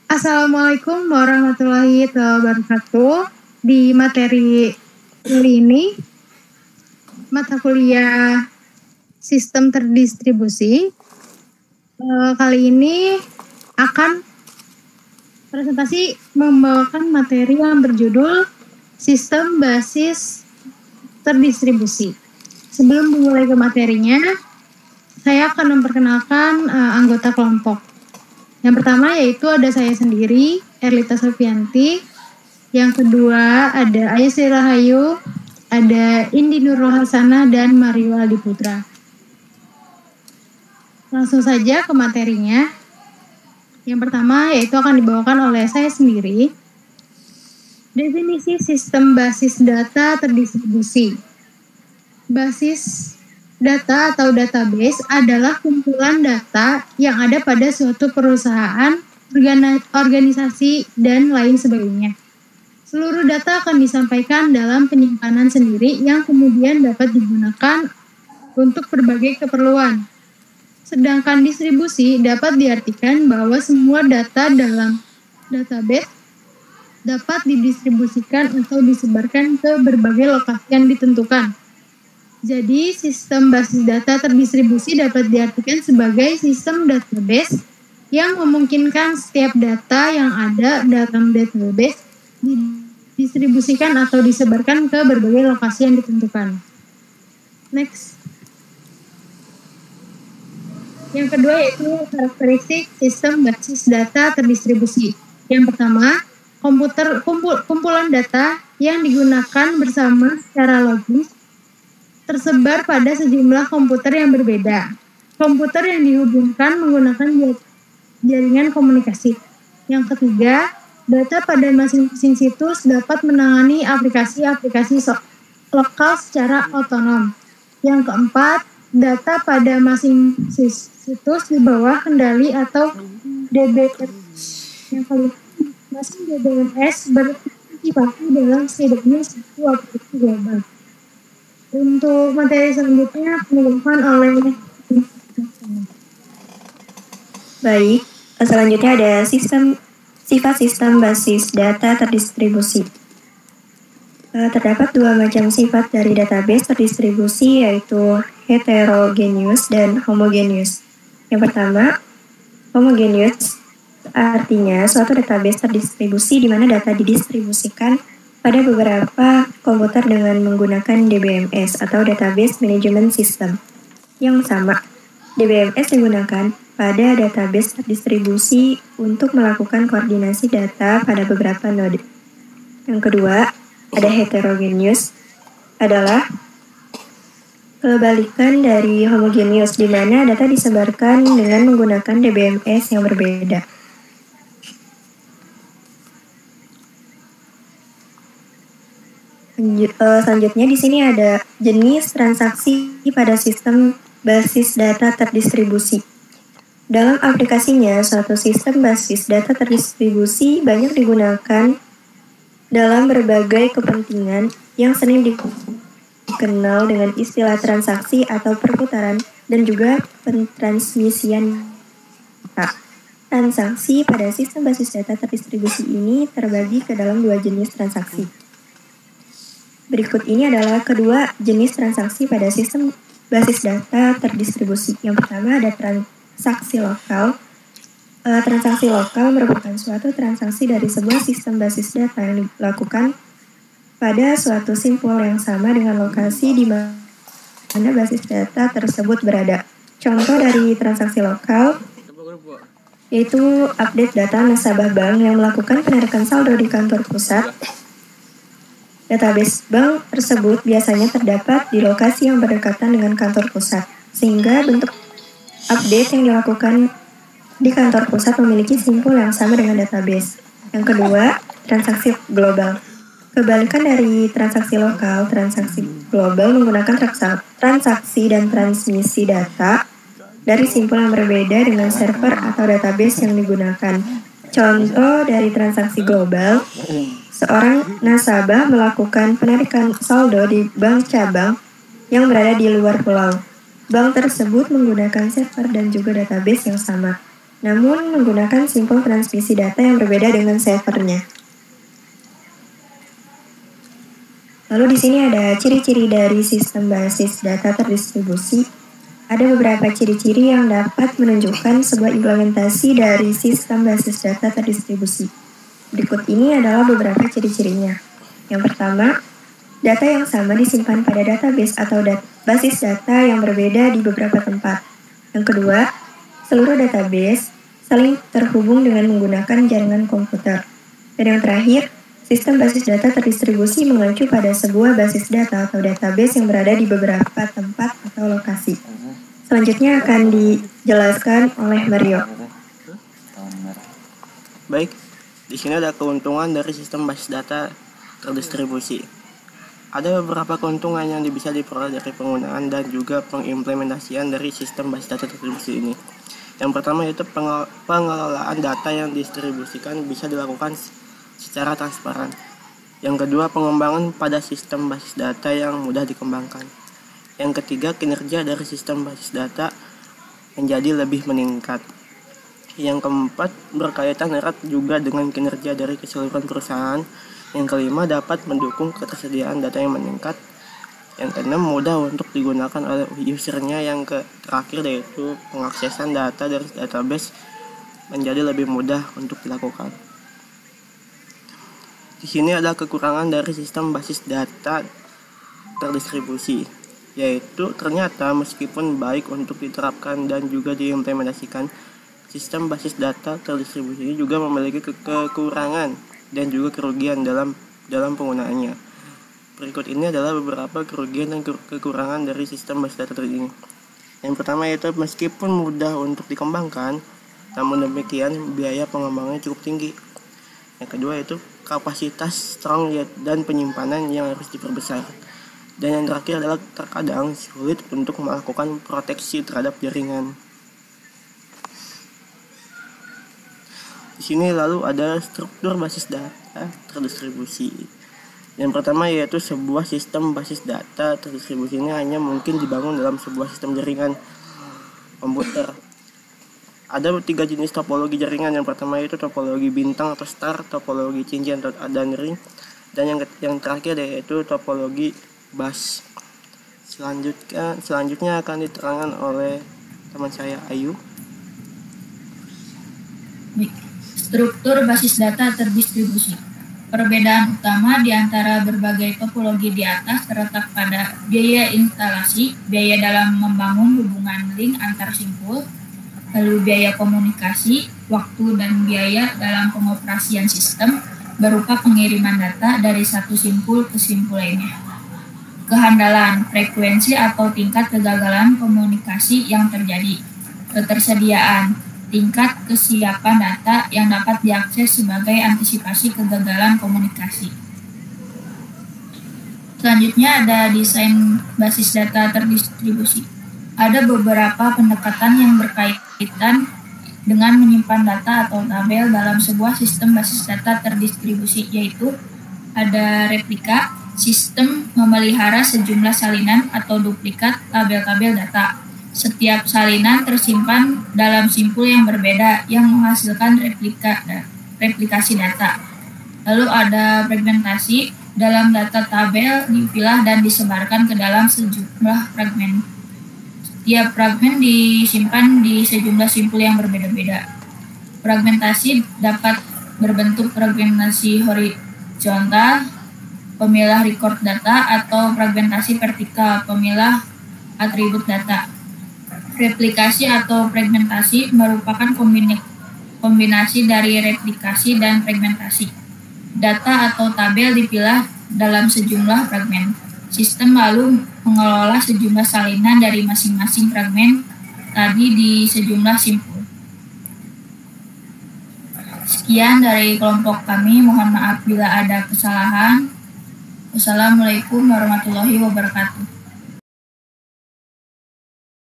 Assalamualaikum warahmatullahi wabarakatuh. Di materi kali ini, mata kuliah sistem terdistribusi, kali ini akan presentasi membawakan materi yang berjudul sistem basis terdistribusi. Sebelum memulai ke materinya, saya akan memperkenalkan anggota kelompok. Yang pertama yaitu ada saya sendiri, Erlita Sofianti. Yang kedua ada Ayu Sri Rahayu, ada Indi Nurul Hasanah, dan Mario Aldi Putra. Langsung saja ke materinya. Yang pertama yaitu akan dibawakan oleh saya sendiri. Definisi sistem basis data terdistribusi. Basis data atau database adalah kumpulan data yang ada pada suatu perusahaan, organisasi, dan lain sebagainya. Seluruh data akan disampaikan dalam penyimpanan sendiri yang kemudian dapat digunakan untuk berbagai keperluan. Sedangkan distribusi dapat diartikan bahwa semua data dalam database dapat didistribusikan atau disebarkan ke berbagai lokasi yang ditentukan. Jadi, sistem basis data terdistribusi dapat diartikan sebagai sistem database yang memungkinkan setiap data yang ada dalam database didistribusikan atau disebarkan ke berbagai lokasi yang ditentukan. Next. Yang kedua yaitu karakteristik sistem basis data terdistribusi. Yang pertama, kumpulan data yang digunakan bersama secara logis tersebar pada sejumlah komputer yang berbeda. Komputer yang dihubungkan menggunakan jaringan komunikasi. Yang ketiga, data pada masing-masing situs dapat menangani aplikasi-aplikasi lokal secara otonom. Yang keempat, data pada masing situs di bawah kendali atau DBMS. Yang kelima, masing DBMS berpartisipasi dalam setidaknya satu aplikasi global. Untuk materi selanjutnya dibawakan oleh Baik, selanjutnya ada sifat sistem basis data terdistribusi. Terdapat dua macam sifat dari database terdistribusi yaitu heterogeneous dan homogeneous. Yang pertama, homogeneous artinya suatu database terdistribusi di mana data didistribusikan pada beberapa komputer dengan menggunakan DBMS atau Database Management System yang sama. DBMS digunakan pada database terdistribusi untuk melakukan koordinasi data pada beberapa node. Yang kedua, ada heterogeneous adalah kebalikan dari homogeneous di mana data disebarkan dengan menggunakan DBMS yang berbeda. Selanjutnya di sini ada jenis transaksi pada sistem basis data terdistribusi. Dalam aplikasinya, suatu sistem basis data terdistribusi banyak digunakan dalam berbagai kepentingan yang sering dikenal dengan istilah transaksi atau perputaran dan juga pentransmisian data. Transaksi pada sistem basis data terdistribusi ini terbagi ke dalam dua jenis transaksi. Berikut ini adalah kedua jenis transaksi pada sistem basis data terdistribusi. Yang pertama ada transaksi lokal. Transaksi lokal merupakan suatu transaksi dari sebuah sistem basis data yang dilakukan pada suatu simpul yang sama dengan lokasi di mana basis data tersebut berada. Contoh dari transaksi lokal yaitu update data nasabah bank yang melakukan penarikan saldo di kantor pusat. Database bank tersebut biasanya terdapat di lokasi yang berdekatan dengan kantor pusat, sehingga bentuk update yang dilakukan di kantor pusat memiliki simpul yang sama dengan database. Yang kedua, transaksi global. Kebalikan dari transaksi lokal, transaksi global menggunakan transaksi dan transmisi data dari simpul yang berbeda dengan server atau database yang digunakan. Contoh dari transaksi global, seorang nasabah melakukan penarikan saldo di bank cabang yang berada di luar pulau. Bank tersebut menggunakan server dan juga database yang sama. namun menggunakan simpul transmisi data yang berbeda dengan servernya. Lalu di sini ada ciri-ciri dari sistem basis data terdistribusi. Ada beberapa ciri-ciri yang dapat menunjukkan sebuah implementasi dari sistem basis data terdistribusi. Berikut ini adalah beberapa ciri-cirinya. Yang pertama, data yang sama disimpan pada database atau basis data yang berbeda di beberapa tempat. Yang kedua, seluruh database saling terhubung dengan menggunakan jaringan komputer. Dan yang terakhir, sistem basis data terdistribusi mengacu pada sebuah basis data atau database yang berada di beberapa tempat atau lokasi. Selanjutnya akan dijelaskan oleh Mario. Baik, di sini ada keuntungan dari sistem basis data terdistribusi. Ada beberapa keuntungan yang bisa diperoleh dari penggunaan dan juga pengimplementasian dari sistem basis data terdistribusi ini. Yang pertama yaitu pengelolaan data yang didistribusikan bisa dilakukan secara transparan. Yang kedua, pengembangan pada sistem basis data yang mudah dikembangkan. Yang ketiga, kinerja dari sistem basis data menjadi lebih meningkat. Yang keempat, berkaitan erat juga dengan kinerja dari keseluruhan perusahaan. Yang kelima, dapat mendukung ketersediaan data yang meningkat. Yang keenam, mudah untuk digunakan oleh usernya. Yang terakhir yaitu pengaksesan data dari database menjadi lebih mudah untuk dilakukan. Di sini ada kekurangan dari sistem basis data terdistribusi, yaitu ternyata meskipun baik untuk diterapkan dan juga diimplementasikan, sistem basis data terdistribusi ini juga memiliki kekurangan dan juga kerugian dalam penggunaannya. Berikut ini adalah beberapa kerugian dan kekurangan dari sistem basis data ini. Yang pertama yaitu meskipun mudah untuk dikembangkan, namun demikian biaya pengembangannya cukup tinggi. Yang kedua yaitu kapasitas strong dan penyimpanan yang harus diperbesar. Dan yang terakhir adalah terkadang sulit untuk melakukan proteksi terhadap jaringan. Di sini lalu ada struktur basis data terdistribusi. Yang pertama yaitu sebuah sistem basis data terdistribusi ini hanya mungkin dibangun dalam sebuah sistem jaringan komputer. Ada 3 jenis topologi jaringan. Yang pertama itu topologi bintang atau star, topologi cincin dan ring, dan yang terakhir yaitu topologi bus. Selanjutnya akan diterangkan oleh teman saya Ayu. Struktur basis data terdistribusi. Perbedaan utama di antara berbagai topologi di atas terletak pada biaya instalasi, biaya dalam membangun hubungan link antar simpul, lalu biaya komunikasi, waktu, dan biaya dalam pengoperasian sistem berupa pengiriman data dari satu simpul ke simpul lainnya. Kehandalan, frekuensi atau tingkat kegagalan komunikasi yang terjadi. Ketersediaan, tingkat kesiapan data yang dapat diakses sebagai antisipasi kegagalan komunikasi. Selanjutnya ada desain basis data terdistribusi. Ada beberapa pendekatan yang berkaitan dengan menyimpan data atau tabel dalam sebuah sistem basis data terdistribusi, yaitu ada replika, sistem memelihara sejumlah salinan atau duplikat tabel-tabel data. Setiap salinan tersimpan dalam simpul yang berbeda yang menghasilkan replikasi data. Lalu ada fragmentasi, dalam data tabel dipilah dan disebarkan ke dalam sejumlah fragmen. Tiap fragmen disimpan di sejumlah simpul yang berbeda-beda. Fragmentasi dapat berbentuk fragmentasi horizontal, pemilah record data, atau fragmentasi vertikal, pemilah atribut data. Replikasi atau fragmentasi merupakan kombinasi dari replikasi dan fragmentasi. Data atau tabel dipilah dalam sejumlah fragmen. Sistem lalu mengelola sejumlah salinan dari masing-masing fragmen tadi di sejumlah simpul. Sekian dari kelompok kami, mohon maaf bila ada kesalahan. Wassalamualaikum warahmatullahi wabarakatuh.